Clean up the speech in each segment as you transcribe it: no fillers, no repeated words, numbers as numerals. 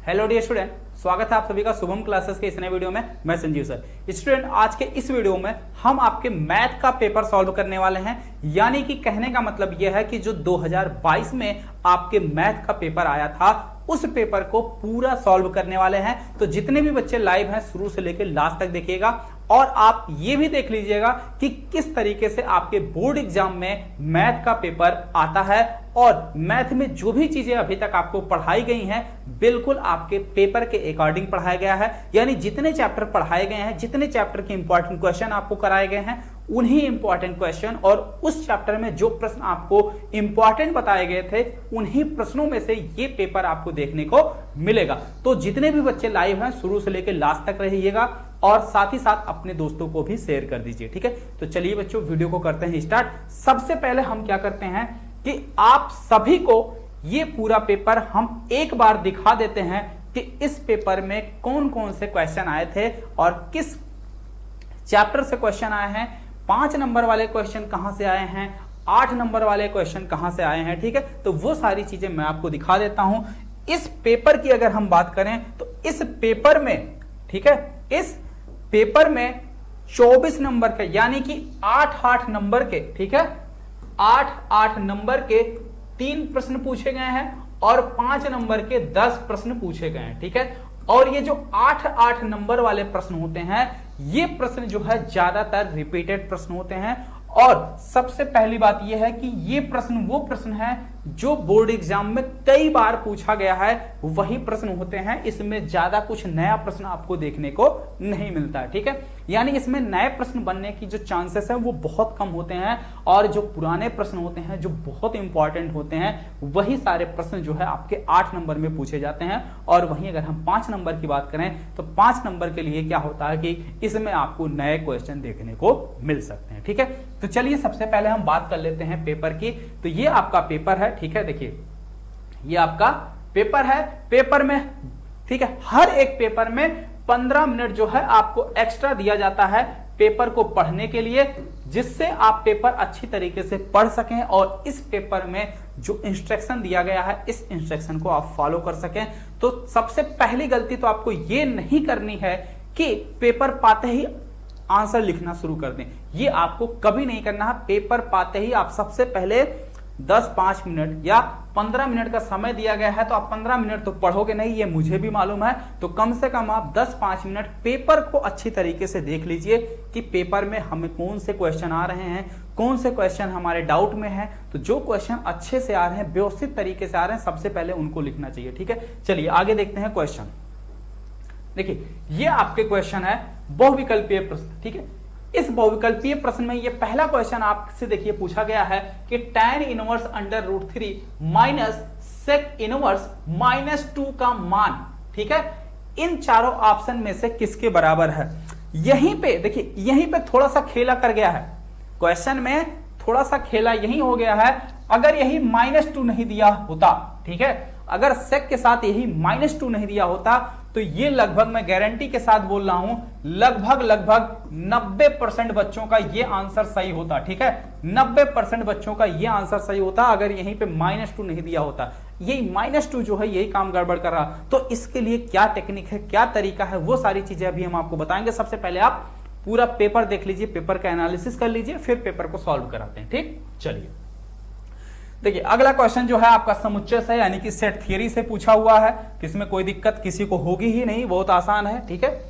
Hello dear student, स्वागत है आप सभी का शुभम क्लासेस के इस नए वीडियो में। मैं संजीव सर। स्टूडेंट, आज के इस वीडियो में हम आपके मैथ का पेपर सॉल्व करने वाले हैं। यानी कि कहने का मतलब यह है कि जो 2022 में आपके मैथ का पेपर आया था उस पेपर को पूरा सॉल्व करने वाले हैं। तो जितने भी बच्चे लाइव हैं शुरू से लेकर लास्ट तक देखिएगा और आप ये भी देख लीजिएगा कि किस तरीके से आपके बोर्ड एग्जाम में मैथ का पेपर आता है और मैथ में जो भी चीजें अभी तक आपको पढ़ाई गई हैं बिल्कुल आपके पेपर के अकॉर्डिंग पढ़ाया गया है। यानी जितने चैप्टर पढ़ाए गए हैं, जितने चैप्टर के इंपॉर्टेंट क्वेश्चन आपको कराए गए हैं, उन्हीं इंपॉर्टेंट क्वेश्चन और उस चैप्टर में जो प्रश्न आपको इंपॉर्टेंट बताए गए थे उन्हीं प्रश्नों में से ये पेपर आपको देखने को मिलेगा। तो जितने भी बच्चे लाइव हैं शुरू से लेकर लास्ट तक रहिएगा और साथ ही साथ अपने दोस्तों को भी शेयर कर दीजिए। ठीक है, तो चलिए बच्चों वीडियो को करते हैं स्टार्ट। सबसे पहले हम क्या करते हैं कि आप सभी को ये पूरा पेपर हम एक बार दिखा देते हैं कि इस पेपर में कौन कौन से क्वेश्चन आए थे और किस चैप्टर से क्वेश्चन आए हैं, 5 नंबर वाले क्वेश्चन कहां से आए हैं, 8 नंबर वाले क्वेश्चन कहां से आए हैं। ठीक है, तो वो सारी चीजें मैं आपको दिखा देता हूं। इस पेपर की अगर हम बात करें तो इस पेपर में, ठीक है, इस पेपर में 24 नंबर के यानी कि 8 नंबर के, ठीक है, 8 नंबर के 3 प्रश्न पूछे गए हैं और 5 नंबर के 10 प्रश्न पूछे गए हैं। ठीक है, और ये जो 8 नंबर वाले प्रश्न होते हैं ये प्रश्न जो है ज्यादातर रिपीटेड प्रश्न होते हैं। और सबसे पहली बात यह है कि ये प्रश्न वो प्रश्न है जो बोर्ड एग्जाम में कई बार पूछा गया है, वही प्रश्न होते हैं। इसमें ज्यादा कुछ नया प्रश्न आपको देखने को नहीं मिलता है। ठीक है, यानी इसमें नए प्रश्न बनने की जो चांसेस है वो बहुत कम होते हैं और जो पुराने प्रश्न होते हैं जो बहुत इंपॉर्टेंट होते हैं वही सारे प्रश्न जो है आपके 8 नंबर में पूछे जाते हैं। और वहीं अगर हम 5 नंबर की बात करें तो 5 नंबर के लिए क्या होता है कि इसमें आपको नए क्वेश्चन देखने को मिल सकते हैं। ठीक है, तो चलिए सबसे पहले हम बात कर लेते हैं पेपर की। तो ये आपका पेपर है, ठीक है, देखिए ये आपका पेपर है। पेपर में, ठीक है, हर एक पेपर में 15 मिनट जो है आपको एक्स्ट्रा दिया जाता है पेपर को पढ़ने के लिए, जिससे आप पेपर अच्छी तरीके से पढ़ सकें और इस पेपर में जो इंस्ट्रक्शन दिया गया है इस इंस्ट्रक्शन को आप फॉलो कर सकें। तो सबसे पहली गलती तो आपको ये नहीं करनी है कि पेपर पाते ही आंसर लिखना शुरू कर दें। ये आपको कभी नहीं करना है। पेपर पाते ही आप सबसे पहले 10-5 मिनट या 15 मिनट का समय दिया गया है तो आप 15 मिनट तो पढ़ोगे नहीं, ये मुझे भी मालूम है। तो कम से कम आप 10-5 मिनट पेपर को अच्छी तरीके से देख लीजिए कि पेपर में हमें कौन से क्वेश्चन आ रहे हैं, कौन से क्वेश्चन हमारे डाउट में है। तो जो क्वेश्चन अच्छे से आ रहे हैं, व्यवस्थित तरीके से आ रहे हैं, सबसे पहले उनको लिखना चाहिए। ठीक है, चलिए आगे देखते हैं क्वेश्चन। देखिए ये आपके क्वेश्चन है बहुविकल्पीय प्रश्न। ठीक है, इस बहुविकल्पीय प्रश्न में ये पहला क्वेश्चन आपसे देखिए पूछा गया है कि tan inverse under root 3 minus sec inverse -2 का मान, ठीक है, इन चारों ऑप्शन में से किसके बराबर है। यहीं पे देखिए, यहीं पे थोड़ा सा खेला कर गया है क्वेश्चन में, थोड़ा सा खेला यही हो गया है। अगर यही -2 नहीं दिया होता, ठीक है, अगर sec के साथ यही -2 नहीं दिया होता तो ये लगभग, मैं गारंटी के साथ बोल रहा हूं, लगभग 90% बच्चों का ये आंसर सही होता। ठीक है, 90% बच्चों का ये आंसर सही होता अगर यहीं पे -2 नहीं दिया होता। यही -2 जो है यही काम गड़बड़ कर रहा। तो इसके लिए क्या टेक्निक है, क्या तरीका है, वो सारी चीजें अभी हम आपको बताएंगे। सबसे पहले आप पूरा पेपर देख लीजिए, पेपर का एनालिसिस कर लीजिए, फिर पेपर को सॉल्व कराते हैं। ठीक, चलिए देखिए अगला क्वेश्चन जो है आपका समुच्चय से यानी कि सेट थियरी से पूछा हुआ है। इसमें कोई दिक्कत किसी को होगी ही नहीं, बहुत आसान है। ठीक है,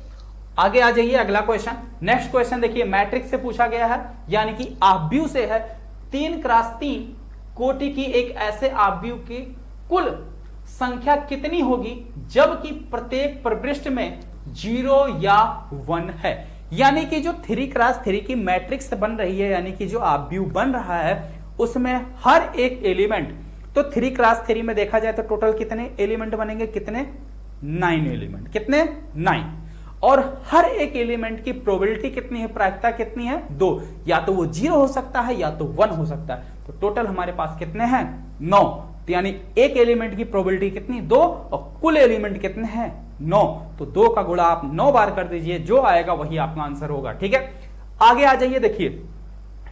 आगे आ जाइए अगला क्वेश्चन। नेक्स्ट क्वेश्चन देखिए मैट्रिक्स से पूछा गया है, यानी कि आव्यूह से है। 3x3 कोटि की एक ऐसे आव्यूह की कुल संख्या कितनी होगी जबकि प्रत्येक प्रविष्ट में 0 या 1 है। यानी कि जो 3x3 की मैट्रिक्स बन रही है, यानी कि जो आव्यूह बन रहा है उसमें हर एक एलिमेंट, तो 3x3 में देखा जाए तो टोटल कितने एलिमेंट बनेंगे, कितने, 9 एलिमेंट, कितने, 9। और हर एक एलिमेंट की प्रोबेबिलिटी कितनी है, प्रायिकता कितनी है, 2। या तो वो 0 हो सकता है या तो 1 हो सकता है। तो टोटल हमारे पास कितने हैं, 9। तो यानी एक एलिमेंट की प्रोबेबिलिटी कितनी, 2, और कुल एलिमेंट कितने हैं, 9। तो 2 का गुणा आप 9 बार कर दीजिए, जो आएगा वही आपका आंसर होगा। ठीक है, आगे आ जाइए। देखिए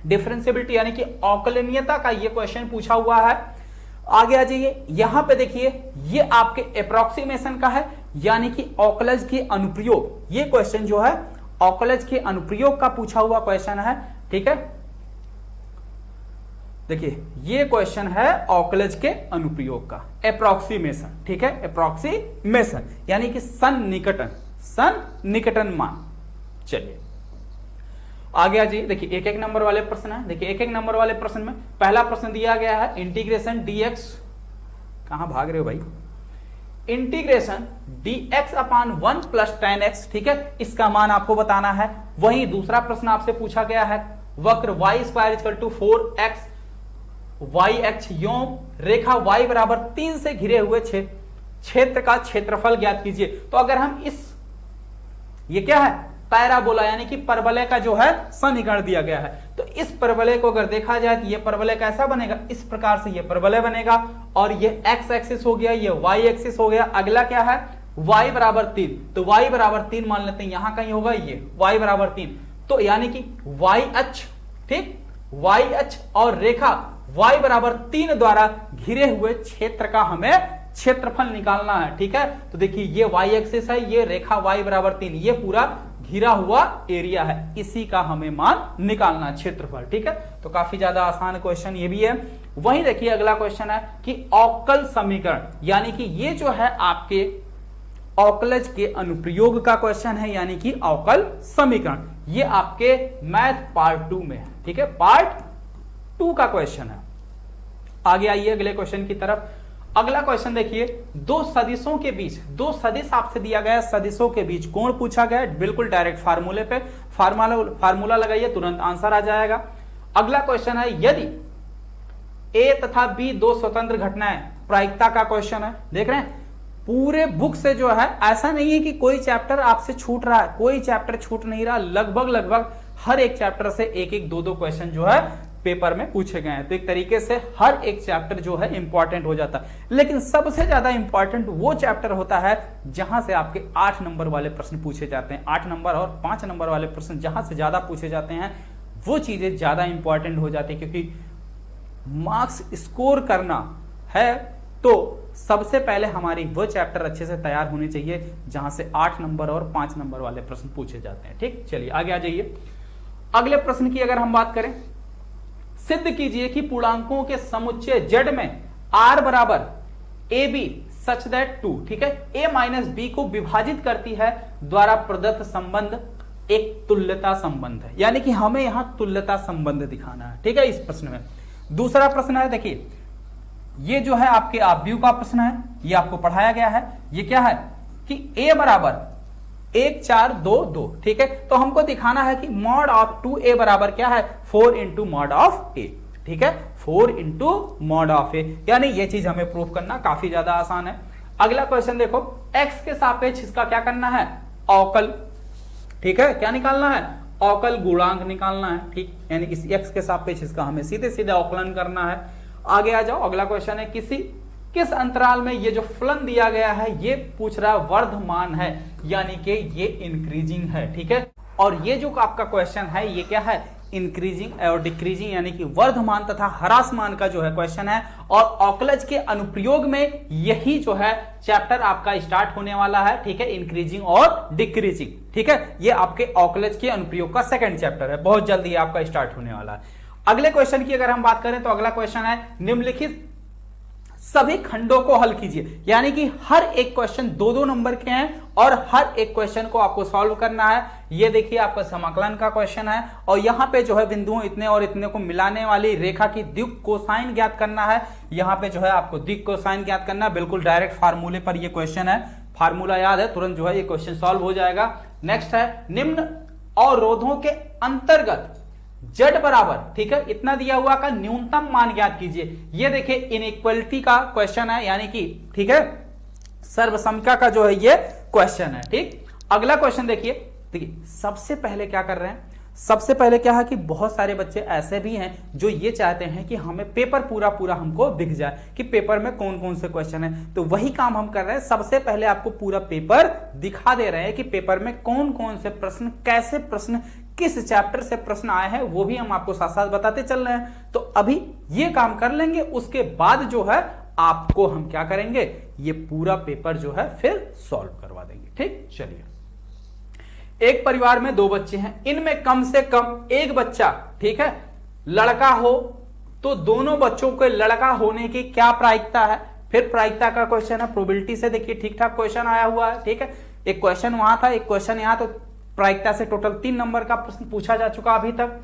डिफरेंशिएबिलिटी यानी कि अवकलनीयता का ये क्वेश्चन पूछा हुआ है। आगे आ जाइए, यहां पे देखिए ये आपके अप्रोक्सीमेशन का है, यानी कि औकलज के अनुप्रयोग। ये क्वेश्चन जो है औकलज के अनुप्रयोग का पूछा हुआ क्वेश्चन है, ठीक है। देखिए ये क्वेश्चन है औकलज के अनुप्रयोग का, अप्रोक्सीमेशन, ठीक है, अप्रोक्सीमेशन यानी कि सन्निकटन मान। चलिए आगे आ जाइए, देखिए एक एक नंबर वाले प्रश्न है। देखिए एक एक नंबर वाले प्रश्न में पहला प्रश्न दिया गया है इंटीग्रेशन dx, कहां भाग रहे हो भाई, इंटीग्रेशन dx अपान 1 प्लस tan x, ठीक है, इसका मान आपको बताना है। वहीं दूसरा प्रश्न आपसे पूछा गया है वक्र y square equal to 4x y अक्ष योम रेखा y बराबर 3 से घिरे हुए क्षेत्र का क्षेत्रफल ज्ञात कीजिए। तो अगर हम ये क्या है, पैराबोला यानी कि परवलय का जो है समीकरण दिया गया है, तो इस परवलय को अगर देखा जाए तो ये परवलय कैसा बनेगा, इस प्रकार से ये परवलय बनेगा, और ये x एक्सिस हो गया, ये y एक्सिस हो गया। अगला क्या है, y बराबर 3, तो y बराबर 3 मान लेते हैं, यहां कहीं होगा ये y बराबर 3, तो यानी कि y अक्ष, ठीक, y अक्ष और रेखा y बराबर 3 द्वारा घिरे हुए क्षेत्र का हमें क्षेत्रफल निकालना है, ठीक है। तो देखिए ये y एक्सिस है, ये रेखा y बराबर 3, ये पूरा घिरा हुआ एरिया है, इसी का हमें मान निकालना है, क्षेत्रफल, ठीक है। तो काफी ज्यादा आसान क्वेश्चन ये भी है। वहीं देखिए अगला क्वेश्चन है कि अवकल समीकरण, यानी कि ये जो है आपके औकलज के अनुप्रयोग का क्वेश्चन है, यानी कि अवकल समीकरण, ये आपके मैथ पार्ट 2 में है, ठीक है, पार्ट 2 का क्वेश्चन है। आगे आइए अगले क्वेश्चन की तरफ। अगला क्वेश्चन देखिए, दो सदिशों के बीच, दो सदिश आपसे दिया गया, सदिशों के बीच कोण पूछा गया, बिल्कुल डायरेक्ट फार्मूले पे फार्मूला लगाइए, तुरंत आंसर आ जाएगा। अगला क्वेश्चन है यदि ए तथा बी दो स्वतंत्र घटनाएं, प्रायिकता का क्वेश्चन है। देख रहे हैं पूरे बुक से जो है, ऐसा नहीं है कि कोई चैप्टर आपसे छूट रहा है, कोई चैप्टर छूट नहीं रहा, लगभग हर एक चैप्टर से एक एक दो क्वेश्चन जो है पेपर में पूछे गए हैं। तो एक तरीके से हर एक चैप्टर जो है इंपॉर्टेंट हो जाता है, लेकिन सबसे ज्यादा इंपॉर्टेंट वो चैप्टर होता है जहां से आपके 8 नंबर वाले प्रश्न पूछे जाते हैं। 8 नंबर और 5 नंबर वाले प्रश्न जहां से ज्यादा पूछे जाते हैं वो चीजें ज्यादा इंपॉर्टेंट हो जाती है, क्योंकि मार्क्स स्कोर करना है तो सबसे पहले हमारी वो चैप्टर अच्छे से तैयार होने चाहिए जहां से 8 नंबर और 5 नंबर वाले प्रश्न पूछे जाते हैं, ठीक। चलिए आगे आ जाइए, अगले प्रश्न की अगर हम बात करें, सिद्ध कीजिए कि पूर्णांकों के समुच्चय z में r बराबर ए बी सच दैट 2, ठीक है, a माइनस बी को विभाजित करती है द्वारा प्रदत्त संबंध एक तुल्यता संबंध है, यानी कि हमें यहां तुल्यता संबंध दिखाना है, ठीक है, इस प्रश्न में। दूसरा प्रश्न है, देखिए ये जो है आपके आव्यूह का प्रश्न है, ये आपको पढ़ाया गया है। ये क्या है कि a बराबर 1 4 2 2, ठीक है, तो हमको दिखाना है कि मॉड ऑफ 2a बराबर क्या है, 4 इंटू मॉड ऑफ a, ठीक है, 4 इंटू मॉड ऑफ a, यानी ये चीज हमें प्रूफ करना काफी ज्यादा आसान है। अगला क्वेश्चन देखो, x के सापेक्ष इसका क्या करना है, अवकल, ठीक है, क्या निकालना है, अवकल गुणांक निकालना है, ठीक, यानी इस x के सापेक्ष इसका हमें सीधे सीधे अवकलन करना है। आगे आ जाओ, अगला क्वेश्चन है किस अंतराल में ये जो फलन दिया गया है ये पूछ रहा है वर्धमान है, यानी कि ये इंक्रीजिंग है, ठीक है, और ये जो आपका क्वेश्चन है ये क्या है, इंक्रीजिंग और डिक्रीजिंग, यानी कि वर्धमान तथा ह्रासमान का जो है क्वेश्चन है। और औकलज के अनुप्रयोग में यही जो है चैप्टर आपका स्टार्ट होने वाला है, ठीक है, इंक्रीजिंग और डिक्रीजिंग, ठीक है, ये आपके औकलज के अनुप्रयोग का सेकंड चैप्टर है, बहुत जल्दी आपका स्टार्ट होने वाला है। अगले क्वेश्चन की अगर हम बात करें तो अगला क्वेश्चन है निम्नलिखित सभी खंडों को हल कीजिए, यानी कि हर एक क्वेश्चन 2-2 नंबर के हैं और हर एक क्वेश्चन को आपको सॉल्व करना है। ये देखिए आपका समाकलन का क्वेश्चन है, और यहां पे जो है बिंदुओं इतने और इतने को मिलाने वाली रेखा की द्विक कोसाइन ज्ञात करना है। यहां पे जो है आपको द्विक कोसाइन ज्ञात करना है, बिल्कुल डायरेक्ट फार्मूले पर ये क्वेश्चन है, फार्मूला याद है तुरंत जो है ये क्वेश्चन सॉल्व हो जाएगा। नेक्स्ट है निम्न अवरोधों के अंतर्गत z बराबर, ठीक है, इतना दिया हुआ का न्यूनतम मान ज्ञात कीजिए। ये देखिए इनइक्वलिटी का क्वेश्चन है, यानी कि ठीक है सर्वसमता का जो है ये क्वेश्चन है, ठीक। अगला क्वेश्चन देखिए सबसे पहले क्या कर रहे हैं, सबसे पहले क्या है कि बहुत सारे बच्चे ऐसे भी हैं जो ये चाहते हैं कि हमें पेपर पूरा हमको दिख जाए कि पेपर में कौन कौन से क्वेश्चन है, तो वही काम हम कर रहे हैं। सबसे पहले आपको पूरा पेपर दिखा दे रहे हैं कि पेपर में कौन कौन से प्रश्न, कैसे प्रश्न, किस चैप्टर से प्रश्न आए हैं, वो भी हम आपको साथ साथ बताते चल रहे हैं। तो अभी ये काम कर लेंगे, उसके बाद जो है आपको हम क्या करेंगे, ये पूरा पेपर जो है फिर सॉल्व करवा देंगे। ठीक, चलिए। एक परिवार में 2 बच्चे हैं, इनमें कम से कम एक बच्चा, ठीक है, लड़का हो, तो दोनों बच्चों के लड़का होने की क्या प्रायिकता है। फिर प्रायिकता का क्वेश्चन है, प्रोबेबिलिटी से देखिए ठीक ठाक क्वेश्चन आया हुआ है। ठीक है, एक क्वेश्चन वहां था, एक क्वेश्चन यहां, तो प्रायिकता से टोटल 3 नंबर का प्रश्न पूछा जा चुका अभी तक।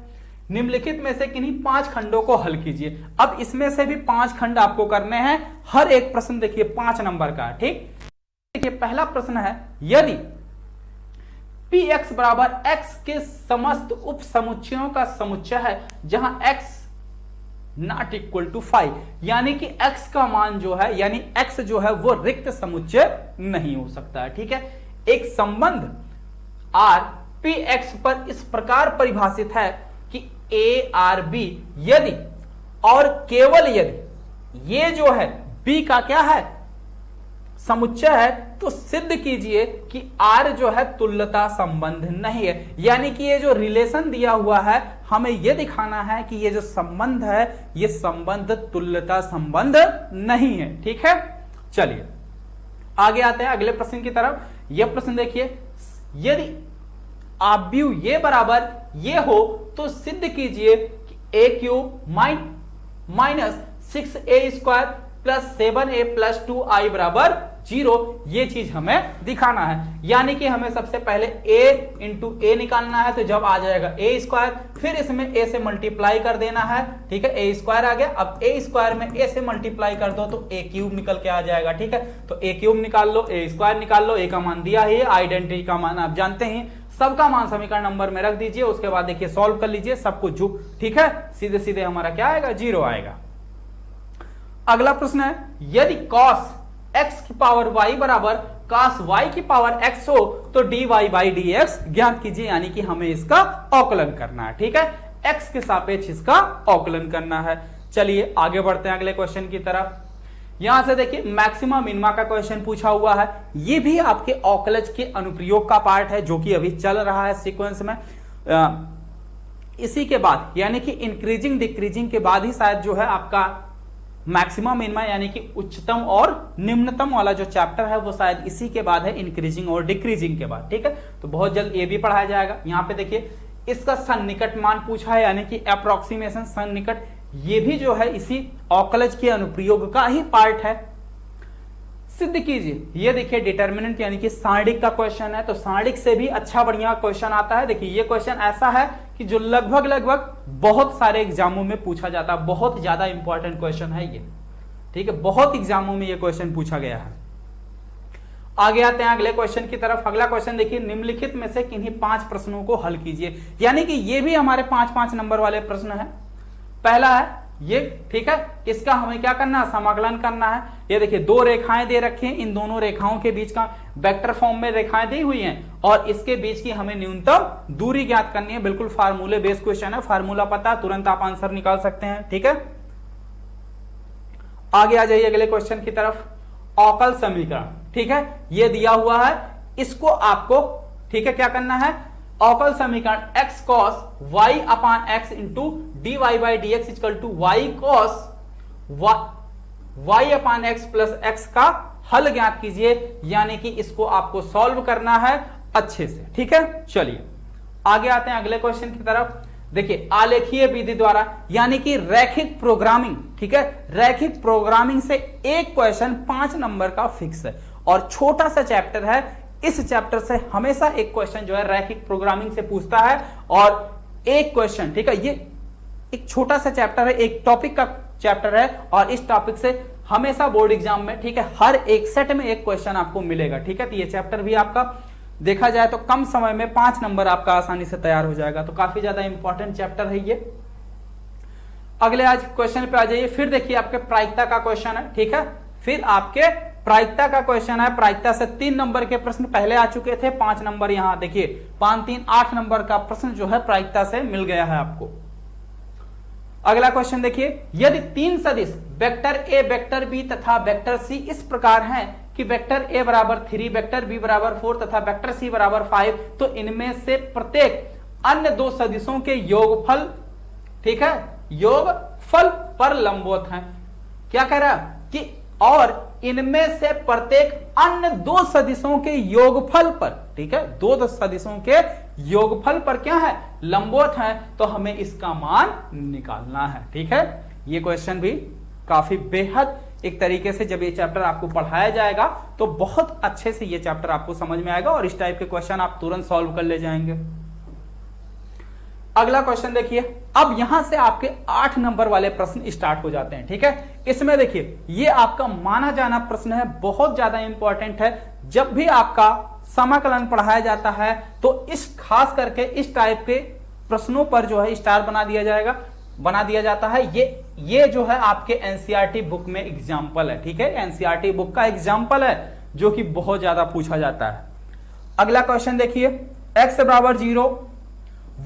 निम्नलिखित में से किन्हीं 5 खंडों को हल कीजिए। अब इसमें से भी 5 खंड आपको करने हैं, हर एक प्रश्न देखिए 5 नंबर का। ठीक, देखिए पहला प्रश्न है, यदि px बराबर x के समस्त उप समुच्चयों का समुच्चय है जहां x नॉट इक्वल टू 5, यानी कि x का मान जो है, यानी x जो है वो रिक्त समुच्चय नहीं हो सकता है। ठीक है, एक संबंध R px पर इस प्रकार परिभाषित है कि a r b यदि और केवल यदि ये जो है b का क्या है, समुच्चय है, तो सिद्ध कीजिए कि R जो है तुल्यता संबंध नहीं है। यानी कि ये जो रिलेशन दिया हुआ है, हमें ये दिखाना है कि ये जो संबंध है, ये संबंध तुल्यता संबंध नहीं है। ठीक है, चलिए आगे आते हैं अगले प्रश्न की तरफ। यह प्रश्न देखिए, यदि आव्यूह ये बराबर ये हो तो सिद्ध कीजिए कि a cube minus 6a² plus 7a plus 2i बराबर 0, ये चीज हमें दिखाना है। यानी कि हमें सबसे पहले a इंटू ए निकालना है, तो जब आ जाएगा a², फिर इसमें a से मल्टीप्लाई कर देना है। ठीक है, a² आ गया, अब a² में a से मल्टीप्लाई कर दो तो a क्यूब निकल के आ जाएगा। ठीक है, तो a क्यूब निकाल लो, a² निकाल लो, a का मान दिया ही, आइडेंटिटी का मान आप जानते हैं, सबका मान समीकरण नंबर में रख दीजिए, उसके बाद देखिए सॉल्व कर लीजिए, सब कुछ झुक। ठीक है, सीधे सीधे हमारा क्या आएगा, 0 आएगा। अगला प्रश्न है, यदि cos x की पावर y बराबर cos y की पावर x हो तो dy बाई dx ज्ञात कीजिए, यानी कि हमें इसका अवकलन करना है। ठीक है, x के सापेक्ष इसका अवकलन करना है। चलिए आगे बढ़ते हैं अगले क्वेश्चन की तरफ। यहां से देखिए मैक्सिमा मिनिमा का क्वेश्चन पूछा हुआ है, ये भी आपके अवकलज के अनुप्रयोग का पार्ट है, जो कि अभी चल रहा है सीक्वेंस में। इसी के बाद यानी कि इंक्रीजिंग डिक्रीजिंग के बाद ही शायद जो है आपका मैक्सिमा मिनिमा यानी कि उच्चतम और निम्नतम वाला जो चैप्टर है वो शायद इसी के बाद है, इंक्रीजिंग और डिक्रीजिंग के बाद। ठीक है, तो बहुत जल्द ये भी पढ़ाया जाएगा। यहाँ पे देखिए इसका सन्निकट मान पूछा है, यानी कि अप्रोक्सीमेशन सन्निकट, ये भी जो है इसी अवकलज के अनुप्रयोग का ही पार्ट है। सिद्ध कीजिए, ये देखिए डिटर्मिनेंट यानी कि सारणिक का क्वेश्चन है, तो सारणिक से भी अच्छा बढ़िया क्वेश्चन आता है। देखिए ये क्वेश्चन ऐसा है कि जो लगभग बहुत सारे एग्जामों में पूछा जाता है, बहुत ज्यादा इंपॉर्टेंट क्वेश्चन है ये। ठीक है, बहुत एग्जामों में ये क्वेश्चन पूछा गया है। आगे आते हैं अगले क्वेश्चन की तरफ। अगला क्वेश्चन देखिए, निम्नलिखित में से किन्हीं 5 प्रश्नों को हल कीजिए, यानी कि ये भी हमारे 5-5 नंबर वाले प्रश्न है। पहला है ये, ठीक है, इसका हमें क्या करना है, समाकलन करना है। ये देखिए 2 रेखाएं दे रखी हैं, इन दोनों रेखाओं के बीच का वेक्टर फॉर्म में रेखाएं दी हुई हैं और इसके बीच की हमें न्यूनतम दूरी ज्ञात करनी है। बिल्कुल फार्मूले बेस्ड क्वेश्चन है, फार्मूला पता है, तुरंत आप आंसर निकाल सकते हैं। ठीक है, आगे आ जाइए अगले क्वेश्चन की तरफ। अवकल समीकरण, ठीक है, ये दिया हुआ है, इसको आपको ठीक है क्या करना है, अवकल समीकरण x cos y upon x into dy by d x equal to y cos y upon x plus x का हल ज्ञात कीजिए, यानी कि इसको आपको सॉल्व करना है अच्छे से। ठीक है, चलिए आगे आते हैं अगले क्वेश्चन की तरफ। देखिए आलेखीय विधि द्वारा यानी कि रैखिक प्रोग्रामिंग, ठीक है, रैखिक प्रोग्रामिंग से एक क्वेश्चन 5 नंबर का फिक्स है और छोटा सा चैप्टर है। इस चैप्टर से हमेशा एक क्वेश्चन जो है रैखिक प्रोग्रामिंग से पूछता है और एक क्वेश्चन, ठीक है, ये एक छोटा सा चैप्टर है, एक टॉपिक का चैप्टर है और इस टॉपिक से हमेशा बोर्ड एग्जाम में, ठीक है, हर एक सेट में एक क्वेश्चन आपको मिलेगा। ठीक है, तो ये चैप्टर भी आपका देखा जाए तो कम समय में 5 नंबर आपका आसानी से तैयार हो जाएगा, तो काफी ज्यादा इंपॉर्टेंट चैप्टर है ये। अगले आज क्वेश्चन पे आ जाइए। फिर देखिए आपके प्रायिकता का क्वेश्चन है, ठीक है, फिर आपके प्रायिकता का क्वेश्चन है। प्रायिकता से 3 नंबर के प्रश्न पहले आ चुके थे, 5 नंबर यहाँ देखिए 5 3 8 नंबर का प्रश्न जो है प्रायिकता से मिल गया है आपको। अगला क्वेश्चन देखिए, यदि 3 सदिश वेक्टर ए, वेक्टर बी तथा वेक्टर सी इस प्रकार हैं कि वेक्टर ए बराबर 3, वेक्टर बी बराबर 4 तथा वेक्टर सी बराबर 5, तो इनमें से प्रत्येक अन्य 2 सदिशों के योगफल, ठीक है, योगफल पर लंबवत हैं। क्या कह रहा है कि और इनमें से प्रत्येक अन्य दो सदिशों के योगफल पर, ठीक है, दो सदिशों के योगफल पर क्या है, लंबवत है, तो हमें इसका मान निकालना है। ठीक है, ये क्वेश्चन भी काफी बेहद एक तरीके से जब ये चैप्टर आपको पढ़ाया जाएगा तो बहुत अच्छे से ये चैप्टर आपको समझ में आएगा और इस टाइप के क्वेश्चन आप तुरंत सॉल्व कर ले जाएंगे। अगला क्वेश्चन देखिए, अब यहां से आपके 8 नंबर वाले प्रश्न स्टार्ट हो जाते हैं। ठीक है, इसमें देखिए ये आपका माना जाना प्रश्न है, बहुत ज्यादा इंपॉर्टेंट है। जब भी आपका समाकलन पढ़ाया जाता है तो इस खास करके इस टाइप के प्रश्नों पर जो है स्टार बना दिया जाता है। ये जो है आपके एनसीईआरटी बुक में एग्जाम्पल है। ठीक है, एनसीईआरटी बुक का एग्जाम्पल है जो कि बहुत ज्यादा पूछा जाता है। अगला क्वेश्चन देखिए, x बराबर 0,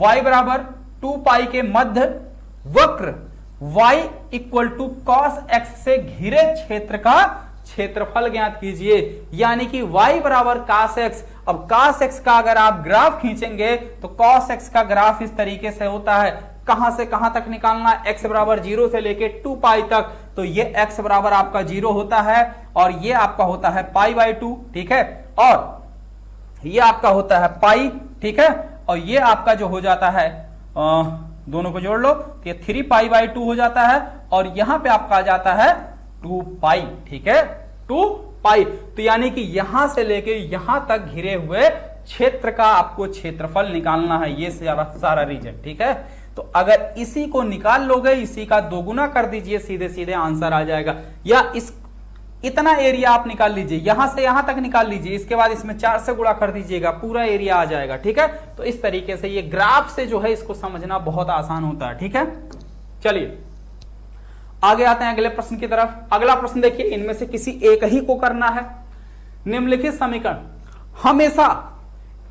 y बराबर 2 पाई के मध्य वक्र y equal to cos x से घिरे क्षेत्र का क्षेत्रफल ज्ञात कीजिए। यानी कि y बराबर cos x। अब cos x का अगर आप ग्राफ खींचेंगे तो cos x का ग्राफ इस तरीके से होता है। कहां से कहां तक निकालना, x बराबर 0 से लेके 2 पाई तक, तो ये x बराबर आपका 0 होता है और ये आपका होता है पाई बाई 2। ठीक है, और ये आपका होता है पाई। ठीक है, और ये आपका जो हो जाता है दोनों को जोड़ लो तो ये 3 पाई बाई 2 हो जाता है और यहां पे आपका आ जाता है 2 पाई। ठीक है, 2 पाई। तो यानी कि यहां से लेके यहां तक घिरे हुए क्षेत्र का आपको क्षेत्रफल निकालना है, ये सारा रीजन। ठीक है, तो अगर इसी को निकाल लोगे, इसी का दोगुना कर दीजिए, सीधे सीधे आंसर आ जाएगा। या इतना एरिया आप निकाल लीजिए, यहां से यहां तक निकाल लीजिए, इसके बाद इसमें 4 से गुणा कर दीजिएगा, पूरा एरिया आ जाएगा। ठीक है, तो इस तरीके से ये ग्राफ से जो है इसको समझना बहुत आसान होता है। ठीक है, चलिए आगे आते हैं अगले प्रश्न की तरफ। अगला प्रश्न देखिए, इनमें से किसी एक ही को करना है। निम्नलिखित समीकरण, हमेशा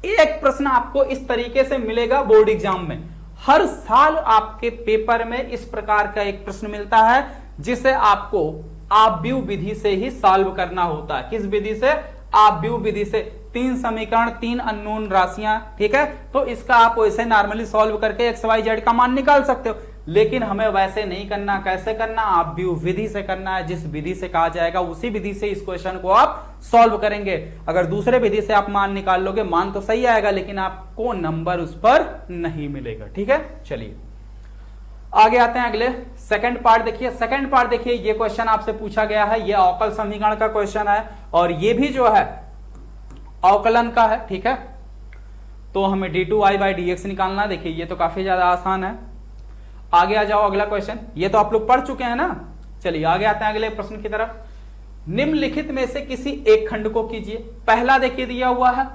एक प्रश्न आपको इस तरीके से मिलेगा बोर्ड एग्जाम में। हर साल आपके पेपर में इस प्रकार का एक प्रश्न मिलता है जिसे आपको आव्यूह विधि से ही सॉल्व करना होता है। किस विधि से, आव्यूह विधि से। 3 समीकरण, 3 अननोन राशियां। ठीक है, तो इसका आप वैसे नॉर्मली सॉल्व करके एक्स वाई जेड का मान निकाल सकते हो, लेकिन हमें वैसे नहीं करना। कैसे करना, आव्यूह विधि से करना है। जिस विधि से कहा जाएगा उसी विधि से इस क्वेश्चन को आप सॉल्व करेंगे। अगर दूसरे विधि से आप मान निकाल लोगे, मान तो सही आएगा लेकिन आपको नंबर उस पर नहीं मिलेगा। ठीक है, चलिए आगे आते हैं अगले सेकंड पार्ट देखिए। सेकंड पार्ट देखिए, ये क्वेश्चन आपसे पूछा गया है, ये अवकल समीकरण का क्वेश्चन है और ये भी जो है अवकलन का है। ठीक है, तो हमें d2y/dx निकालना है। देखिए ये तो काफी ज्यादा आसान है। आगे आ जाओ, अगला क्वेश्चन, ये तो आप लोग पढ़ चुके हैं ना। चलिए आगे आते हैं अगले प्रश्न की तरफ। निम्नलिखित में से किसी एक खंड को कीजिए। पहला देखिए दिया हुआ है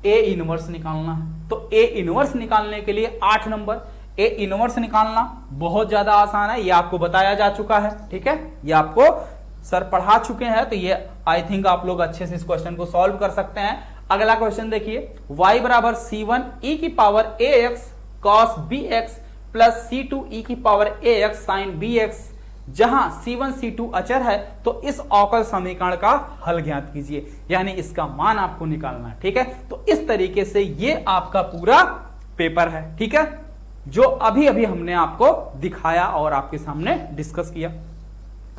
ए इनवर्स निकालना है, तो ए इनवर्स निकालने के लिए 8 नंबर। ए इनवर्स निकालना बहुत ज्यादा आसान है, ये आपको बताया जा चुका है। ठीक है, ये आपको सर पढ़ा चुके हैं, तो ये आई थिंक आप लोग अच्छे से इस क्वेश्चन को सॉल्व कर सकते हैं। अगला क्वेश्चन देखिए, y बराबर c1 e की power ax cos bx plus c2 e की पावर ax sin bx, जहां c1 c2 अचर है, तो इस अवकल समीकरण का हल ज्ञात कीजिए। यानी इसका मान आपको निकालना है। ठीक है, तो इस तरीके से ये आपका पूरा पेपर है। ठीक है, जो अभी अभी हमने आपको दिखाया और आपके सामने डिस्कस किया।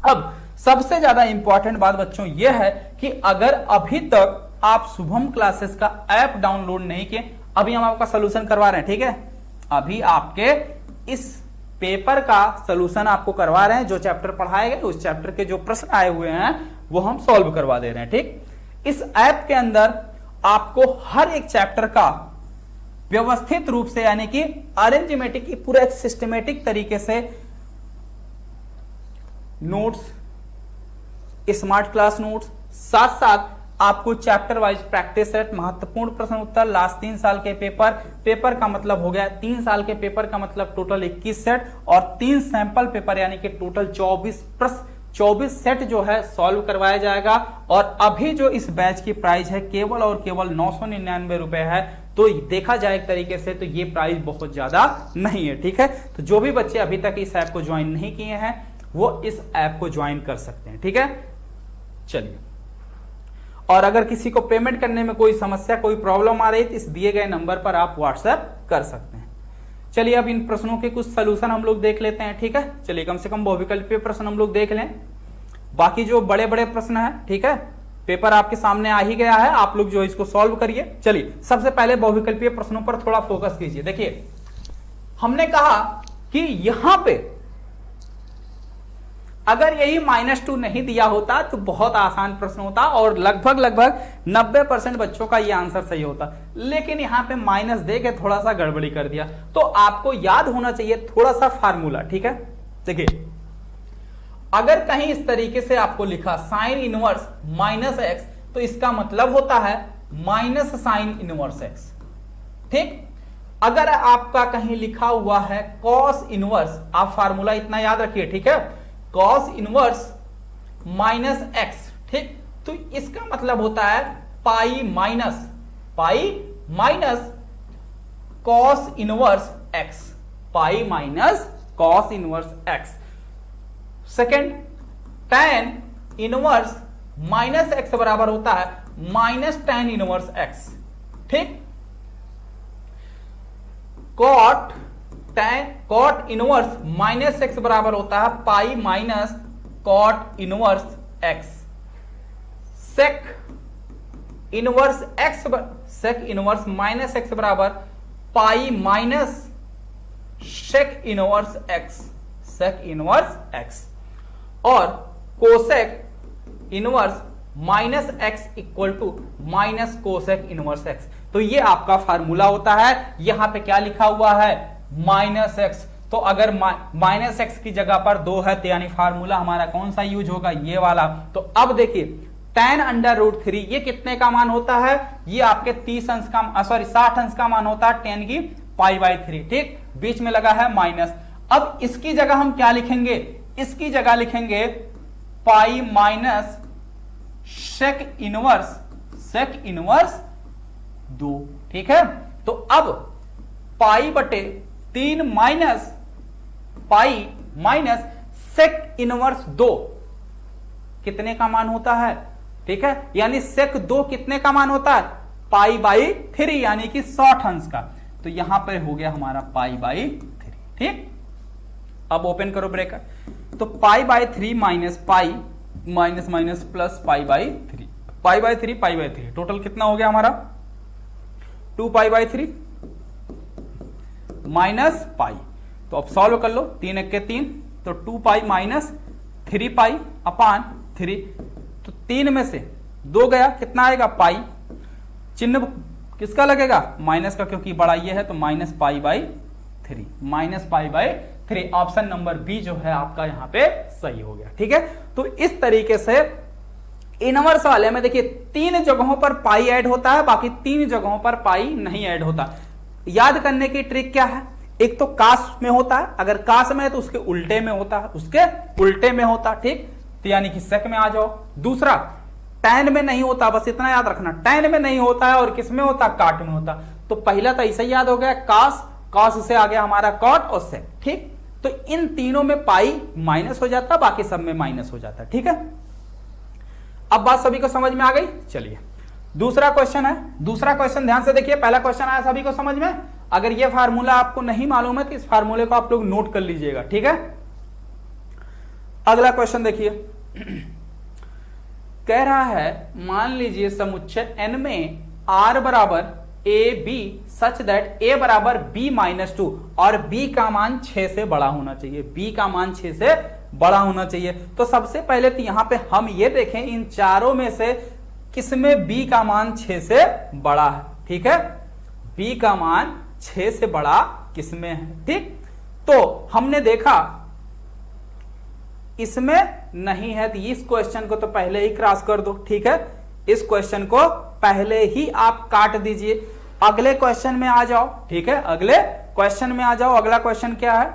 अब सबसे ज्यादा इंपॉर्टेंट बात बच्चों यह है कि अगर अभी तक आप शुभम क्लासेस का ऐप डाउनलोड नहीं किए, अभी हम आपका सोल्यूशन करवा रहे हैं। ठीक है, अभी आपके इस पेपर का सोल्यूशन आपको करवा रहे हैं। जो चैप्टर पढ़ाए गए उस चैप्टर के जो प्रश्न आए हुए हैं वो हम सॉल्व करवा दे रहे हैं। ठीक, इस ऐप के अंदर आपको हर एक चैप्टर का व्यवस्थित रूप से, यानी कि अरेंजमेटिक, पूरा एक सिस्टमेटिक तरीके से नोट्स, स्मार्ट क्लास नोट्स, साथ साथ आपको चैप्टर वाइज प्रैक्टिस सेट, महत्वपूर्ण प्रश्न उत्तर, लास्ट 3 साल के पेपर का मतलब हो गया 3 साल के पेपर का मतलब टोटल 21 सेट और 3 सैंपल पेपर, यानी कि टोटल 24 प्रश्न, 24 सेट जो है सॉल्व करवाया जाएगा। और अभी जो इस बैच की प्राइस है केवल और केवल 999 रुपए है। तो देखा जाए एक तरीके से तो ये प्राइस बहुत ज्यादा नहीं है। ठीक है, तो जो भी बच्चे अभी तक इस ऐप को ज्वाइन नहीं किए हैं वो इस ऐप को ज्वाइन कर सकते हैं। ठीक है, चलिए, और अगर किसी को पेमेंट करने में कोई समस्या, कोई प्रॉब्लम आ रही है तो इस दिए गए नंबर पर आप व्हाट्सएप कर सकते हैं। चलिए अब इन प्रश्नों के कुछ सोल्यूशन हम लोग देख लेते हैं। ठीक है, चलिए कम से कम बहुविकल्पीय प्रश्न हम लोग देख लें। बाकी जो बड़े बड़े प्रश्न है, ठीक है, पेपर आपके सामने आ ही गया है, आप लोग जो इसको सॉल्व करिए। चलिए सबसे पहले बहुविकल्पीय प्रश्नों पर थोड़ा फोकस कीजिए। देखिए हमने कहा कि यहां पे अगर यही -2 नहीं दिया होता तो बहुत आसान प्रश्न होता और लगभग 90% बच्चों का यह आंसर सही होता, लेकिन यहां पे माइनस दे के थोड़ा सा गड़बड़ी कर दिया। तो आपको याद होना चाहिए थोड़ा सा फार्मूला, ठीक है। देखिए अगर कहीं इस तरीके से आपको लिखा साइन इनवर्स -x, तो इसका मतलब होता है माइनस साइन इनवर्स x, ठीक। अगर आपका कहीं लिखा हुआ है कॉस इनवर्स, आप फार्मूला इतना याद रखिए, ठीक है, कॉस इनवर्स -x, ठीक, तो इसका मतलब होता है pi minus cos inverse x, pi minus cos inverse x। Second, tan inverse -x बराबर होता है -tan इनवर्स x, ठीक। कॉट इनवर्स -x बराबर होता है pi minus cot inverse x। Sec inverse -x बराबर pi minus sec inverse x, और cosec inverse -x equal to minus cosec inverse x। तो ये आपका फार्मूला होता है। यहां पे क्या लिखा हुआ है -x, तो अगर -x की जगह पर 2 है तो यानी फार्मूला हमारा कौन सा यूज होगा, ये वाला। तो अब देखिए tan √3 ये कितने का मान होता है, ये आपके 60 अंश का मान होता है tan की π/3, ठीक, बीच में लगा है माइनस। अब इसकी जगह हम क्या लिखेंगे, इसकी जगह लिखेंगे पाई माइनस सेक इनवर्स 2, ठीक है। तो अब π/3 minus pi minus sec inverse 2 कितने का मान होता है, ठीक है, यानी सेक 2 कितने का मान होता है π/3 यानी कि 60 अंश का। तो यहां पर हो गया हमारा π/3, ठीक। अब ओपन करो ब्रेकर, तो π/3 minus pi minus plus π/3 total कितना हो गया हमारा 2π/3 माइनस पाई। तो अब सॉल्व कर लो, 3 1 के 3, तो 2π माइनस 3π/3, तो 3 में से 2 गया, कितना आएगा पाई, चिन्ह किसका लगेगा माइनस का, क्योंकि बड़ा ये है, तो -π/3 ऑप्शन नंबर बी जो है आपका यहां पे सही हो गया, ठीक है। तो इस तरीके से इनवर्स वाले में देखिए 3 जगहों पर पाई ऐड होता है, बाकी 3 जगहों पर पाई नहीं ऐड होता। याद करने की ट्रिक क्या है, एक तो कास में होता है, अगर कास में है तो उसके उल्टे में होता, ठीक, तो यानी कि सेक में आ जाओ। दूसरा टैन में नहीं होता, बस इतना याद रखना, टैन में नहीं होता है और किस में होता, काट में होता। तो पहला तो ऐसा ही याद हो गया, कास से आ गया हमारा कॉट और सेक, ठीक। तो इन तीनों में पाई माइनस हो जाता, बाकी सब में माइनस हो जाता, ठीक है। अब बात सभी को समझ में आ गई। चलिए दूसरा क्वेश्चन है, दूसरा क्वेश्चन ध्यान से देखिए, पहला क्वेश्चन आया सभी को समझ में। अगर ये फार्मूला आपको नहीं मालूम है तो इस फार्मूले को आप लोग नोट कर लीजिएगा, ठीक है। अगला क्वेश्चन देखिए, कह रहा है मान लीजिए समुच्चय n में r बराबर a b such that a बराबर b-2 और b का मान 6 से बड़ा होना चाहिए, b का मान 6 से बड़ा होना चाहिए। तो सबसे पहले तो यहां पे हम ये देखें इन चारों में से किसमें b का मान 6 से बड़ा है, ठीक है, b का मान 6 से बड़ा किसमें है, ठीक। तो हमने देखा इसमें नहीं है, तो इस क्वेश्चन को तो पहले ही क्रॉस कर दो, ठीक है, इस क्वेश्चन को पहले ही आप काट दीजिए। अगले क्वेश्चन में आ जाओ, ठीक है, अगले क्वेश्चन में आ जाओ। अगला क्वेश्चन क्या है,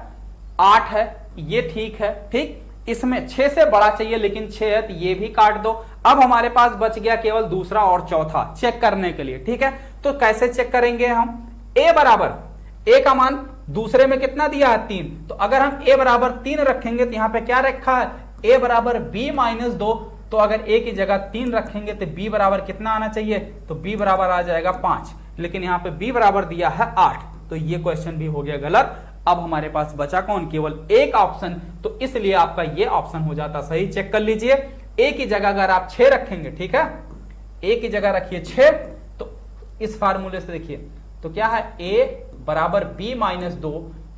8 है, ये ठीक है, ठीक, इसमें 6 से बड़ा चाहिए लेकिन 6 है, तो ये भी काट दो। अब हमारे पास बच गया केवल दूसरा और चौथा चेक करने के लिए, ठीक है। तो कैसे चेक करेंगे हम, a बराबर, a का मान दूसरे में कितना दिया है 3, तो अगर हम a बराबर 3 रखेंगे तो यहां पे क्या रखा है, a बराबर b-2, तो अगर a की जगह 3 रखेंगे तो b बराबर कितना आना चाहिए, तो b बराबर आ जाएगा 5, लेकिन यहां पे b बराबर दिया है 8, तो ये क्वेश्चन भी हो गया गलत। अब हमारे पास बचा कौन, केवल एक ऑप्शन, तो इसलिए आपका ये ऑप्शन हो जाता सही। चेक कर लीजिए, ए की जगह अगर आप 6 रखेंगे, ठीक है, ए की जगह रखिए 6, तो इस फार्मूले से देखिए तो क्या है, ए बराबर बी माइनस 2,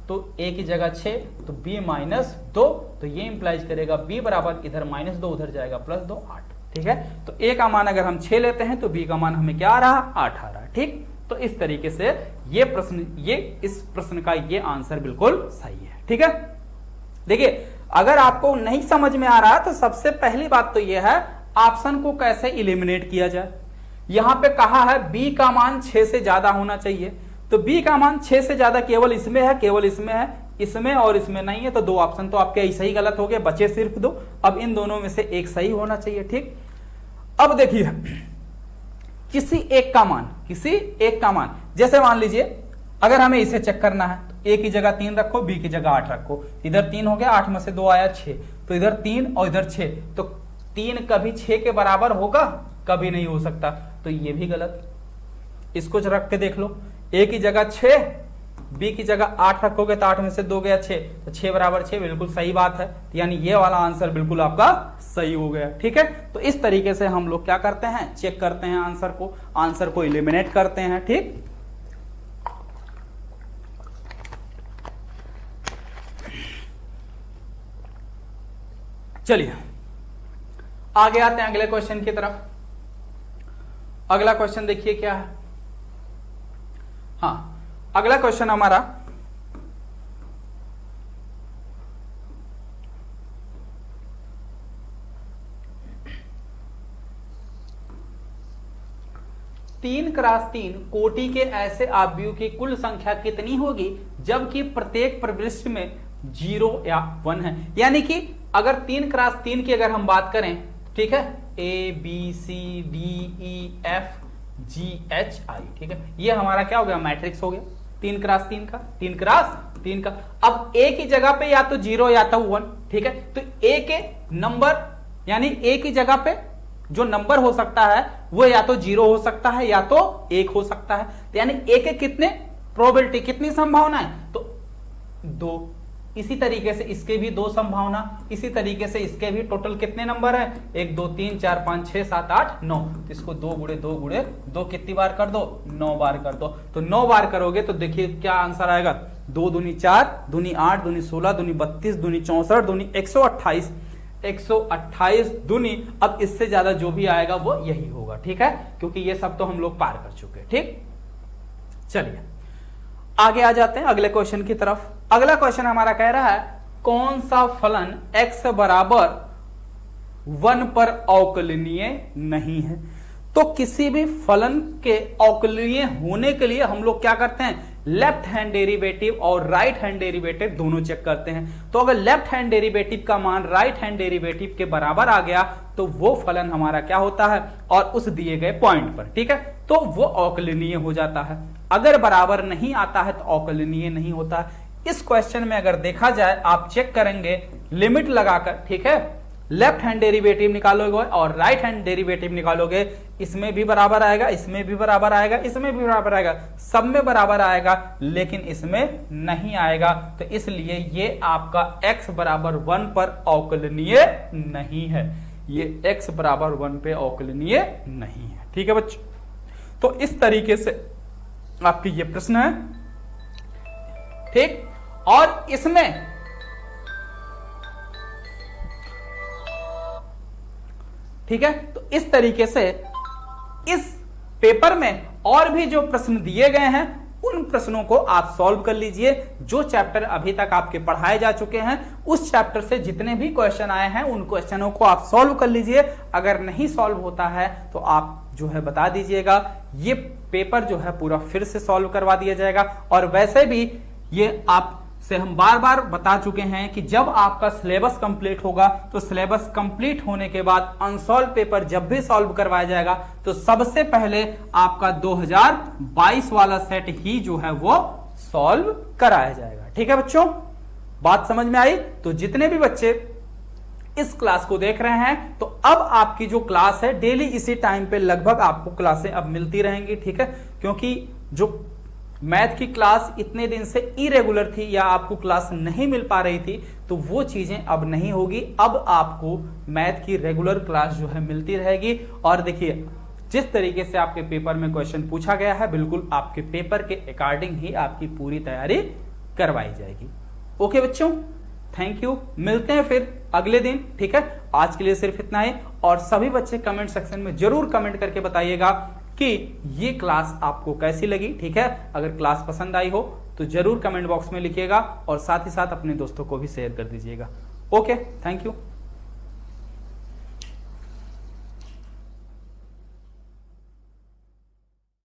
तो ए की जगह 6 तो बी माइनस 2, तो ये इंप्लाइज करेगा बी बराबर इधर -2 उधर जाएगा +2 8। ठीक है, तो ए का मान अगर हम 6 लेते हैं तो बी का मान हमें क्या आ रहा, 8 आ रहा। ठीक, तो इस तरीके से इस प्रश्न का ये आंसर बिल्कुल सही है। ठीक है, देखिए अगर आपको नहीं समझ में आ रहा तो सबसे पहली बात तो यह है ऑप्शन को कैसे इलिमिनेट किया जाए। यहां पे कहा है बी का मान 6 से ज्यादा होना चाहिए, तो बी का मान 6 से ज्यादा केवल इसमें है, केवल इसमें है, इसमें और इसमें नहीं है, तो 2 ऑप्शन तो आपके ऐसे ही गलत हो गए, बचे सिर्फ 2। अब इन दोनों में से एक सही होना चाहिए। ठीक, अब देखिए किसी एक का मान जैसे मान लीजिए अगर हमें इसे चेक करना है तो ए की जगह 3 रखो, बी की जगह 8 रखो, इधर 3 हो गया, 8 में से 2 आया 6, तो इधर 3 और इधर 6, तो 3 कभी 6 के बराबर होगा, कभी नहीं हो सकता, तो ये भी गलत। इसको रख के देख लो, ए की जगह 6, बी की जगह 8 रखोगे तो 8 में से 2 गया 6, तो 6 बराबर 6, बिल्कुल सही बात है, यानी ये वाला आंसर बिल्कुल आपका सही हो गया। ठीक है, तो इस तरीके से हम लोग क्या करते हैं, चेक करते हैं आंसर को इलिमिनेट करते हैं। ठीक, चलिए आगे आते हैं अगले क्वेश्चन की तरफ। अगला क्वेश्चन देखिए क्या है। हाँ, अगला क्वेश्चन हमारा तीन क्रॉस 3 कोटि के ऐसे आव्यूह की कुल संख्या कितनी होगी जबकि प्रत्येक प्रविष्टि में 0 या 1 है। यानी कि अगर 3 क्रॉस 3 की अगर हम बात करें, ठीक है, A B C D E F G H I, ठीक है, ये हमारा क्या हो गया, मैट्रिक्स हो गया 3 क्रॉस 3 का, 3 क्रॉस 3 का। अब ए की जगह पे या तो 0 या तो 1, ठीक है, तो ए के नंबर यानी ए की जगह पे जो नंबर हो सकता है वो या तो 0 हो सकता है या तो 1 हो सकता है, तो यानी ए के कितने प्रोबेबिलिटी, कितनी संभावना है, तो 2। इसी तरीके से इसके भी 2 संभावना, इसी तरीके से इसके भी टोटल कितने नंबर है, 1 2 3 4 5 6 7 8 9, तो इसको 2 गुणे 2 गुणे 2 कितनी बार कर दो, 9 बार कर दो। तो 9 बार करोगे तो देखिए क्या आंसर आएगा, 2 दूनी 4 दूनी 8 दूनी 16 दूनी 32 दूनी 64 दूनी 128, 128 दूनी, अब इससे ज्यादा जो भी आएगा वो यही होगा। ठीक है, क्योंकि ये सब तो हम लोग पार कर चुके हैं। ठीक, चलिए आगे आ जाते हैं अगले क्वेश्चन की तरफ। अगला क्वेश्चन हमारा कह रहा है कौन सा फलन x बराबर 1 पर अवकलनीय नहीं है। तो किसी भी फलन के अवकलनीय होने के लिए हम लोग क्या करते हैं, लेफ्ट हैंड डेरिवेटिव और राइट हैंड डेरिवेटिव दोनों चेक करते हैं। तो अगर लेफ्ट हैंड डेरिवेटिव का मान राइट हैंड डेरिवेटिव के बराबर आ गया तो वो फलन हमारा क्या होता है, और उस दिए गए पॉइंट पर, ठीक है, तो वो अवकलनीय हो जाता है। अगर बराबर नहीं आता है तो अवकलनीय नहीं होता है। इस क्वेश्चन में अगर देखा जाए, आप चेक करेंगे लिमिट लगाकर, ठीक है, लेफ्ट हैंड डेरिवेटिव निकालोगे और राइट हैंड डेरिवेटिव निकालोगे, इसमें भी बराबर आएगा, इसमें भी बराबर आएगा, इसमें भी बराबर आएगा, सब में बराबर आएगा, लेकिन इसमें नहीं आएगा। तो इसलिए ये आपका x बराबर 1 पर अवकलनीय नहीं है, ये x बराबर 1 पे अवकलनीय नहीं है। ठीक है बच्चों, तो इस तरीके से आपकी ये प्रश्न है। ठीक, और इसमें ठीक है, तो इस तरीके से इस पेपर में और भी जो प्रश्न दिए गए हैं उन प्रश्नों को आप सॉल्व कर लीजिए। जो चैप्टर अभी तक आपके पढ़ाए जा चुके हैं उस चैप्टर से जितने भी क्वेश्चन आए हैं उन क्वेश्चनों को आप सॉल्व कर लीजिए। अगर नहीं सॉल्व होता है तो आप जो है बता दीजिएगा, ये पेपर जो है पूरा फिर से सॉल्व करवा दिया जाएगा। और वैसे भी ये आप से हम बार बार बता चुके हैं कि जब आपका सिलेबस कंप्लीट होगा तो सिलेबस कंप्लीट होने के बाद अनसॉल्व पेपर जब भी सॉल्व करवाया जाएगा तो सबसे पहले आपका 2022 वाला सेट ही जो है वो सॉल्व कराया जाएगा। ठीक है बच्चों, बात समझ में आई? तो जितने भी बच्चे इस क्लास को देख रहे हैं तो अब आपकी जो क्लास है डेली इसी टाइम पे लगभग आपको क्लासें अब मिलती रहेंगी। ठीक है, क्योंकि जो मैथ की क्लास इतने दिन से इरेगुलर थी या आपको क्लास नहीं मिल पा रही थी, तो वो चीजें अब नहीं होगी। अब आपको मैथ की रेगुलर क्लास जो है मिलती रहेगी। और देखिए, जिस तरीके से आपके पेपर में क्वेश्चन पूछा गया है, बिल्कुल आपके पेपर के अकॉर्डिंग ही आपकी पूरी तैयारी करवाई जाएगी। ओके बच्चों, थैंक यू। मिलते हैं फिर अगले दिन, ठीक है। आज के लिए सिर्फ इतना ही। और सभी बच्चे कमेंट सेक्शन में जरूर कमेंट करके बताइएगा कि ये क्लास आपको कैसी लगी, ठीक है। अगर क्लास पसंद आई हो तो जरूर कमेंट बॉक्स में लिखिएगा और साथ ही साथ अपने दोस्तों को भी शेयर कर दीजिएगा। Okay, thank you.